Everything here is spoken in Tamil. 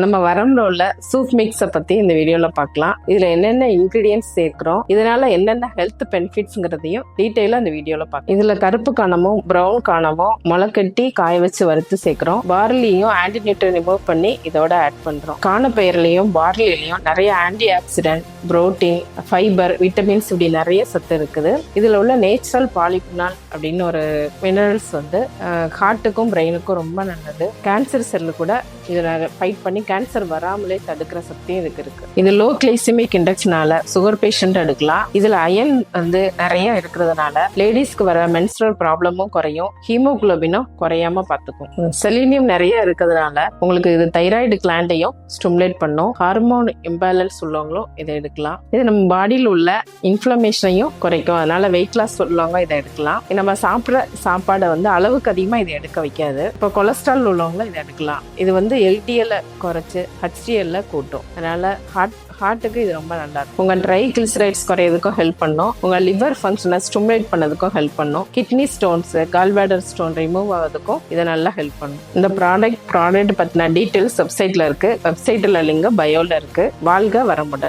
நம்ம வரம்புல உள்ள சூப் மிக்ஸை பத்தி இந்த வீடியோல பார்க்கலாம். இதுல என்னென்ன இன்கிரீடியன்ஸ் சேர்க்கிறோம், இதனால என்னென்ன ஹெல்த் பெனிஃபிட்ஸ்ங்கிறதையும் டீட்டெயிலா இந்த வீடியோல பார்க்கலாம். இதுல கருப்பு காணமும் பிரவுன் காணமும் முளைக்கட்டி காய வச்சு வறுத்து சேர்க்கிறோம். பார்லியும் ஆன்டி நியூட்ரியன் ரிமூவ் பண்ணி இதோட ஆட் பண்றோம். காணப்பயிர்லையும் பார்லிலையும் நிறைய anti accident, protein, fibre, vitamins இப்படி நிறைய சத்து இருக்குது. இதுல உள்ள நேச்சுரல் பாலிபினால் அப்படின்னு ஒரு மினரல்ஸ் ஹார்ட்டுக்கும் பிரெயினுக்கும் ரொம்ப நல்லது. கேன்சர் செல்லு கூட இதில் ஃபைட் பண்ணி கேன்சர் வராமலே தடுக்கிற சக்தியும் இதுக்கு இருக்கு. இது லோ கிளைசிமிக் இண்டெக்ஸ்னால சுகர் பேஷண்ட் எடுக்கலாம். இதுல அயன் நிறைய இருக்கிறதுனால லேடிஸ்க்கு வர மென்ஸ்ட்ரல் ப்ராப்ளமும் குறையும், ஹீமோகுளோபினும் குறையாம பார்த்துக்கும். செலினியம் நிறைய இருக்கிறதுனால உங்களுக்கு இது தைராய்டு கிளாண்டையும் ஸ்டிமுலேட் பண்ணும். ஹார்மோன் இம்பேலன்ஸ் உள்ளவங்களும் இதை எடுக்கலாம். இது நம்ம பாடியில் உள்ள இன்ஃப்ளமேஷனையும் குறைக்கும். அதனால வெயிட் லாஸ் உள்ளவங்க இதை எடுக்கலாம். நம்ம சாப்பிட்ற சாப்பாடை அளவுக்கு அதிகமாக இதை எடுக்க வைக்காது. இப்போ கொலஸ்ட்ரால் உள்ளவங்களும் இதை எடுக்கலாம். இது எல்டிஎல் குறைச்சு ஹெச்டிஎல்ல கூட்டும். அதனால ஹார்ட்டுக்கு இது ரொம்ப நல்லா இருக்கும். உங்க ட்ரை கிளிசரைட்ஸ் குறையதுக்கும் ஹெல்ப் பண்ணும். உங்க லிவர் ஃபங்க்ஷனை ஸ்டிமுலேட் பண்ணதுக்கும் ஹெல்ப் பண்ணும். Kidney stones, gallbladder stone remove ஆகிறதுக்கும் இதை நல்லா ஹெல்ப் பண்ணும். இந்த ப்ராடக்ட் பத்தின டீட்டெயில்ஸ் வெப்சைட்ல இருக்கு. வெப்சைட்ல லிங்க் பயோல இருக்கு. வாழ்க வரமுடன்.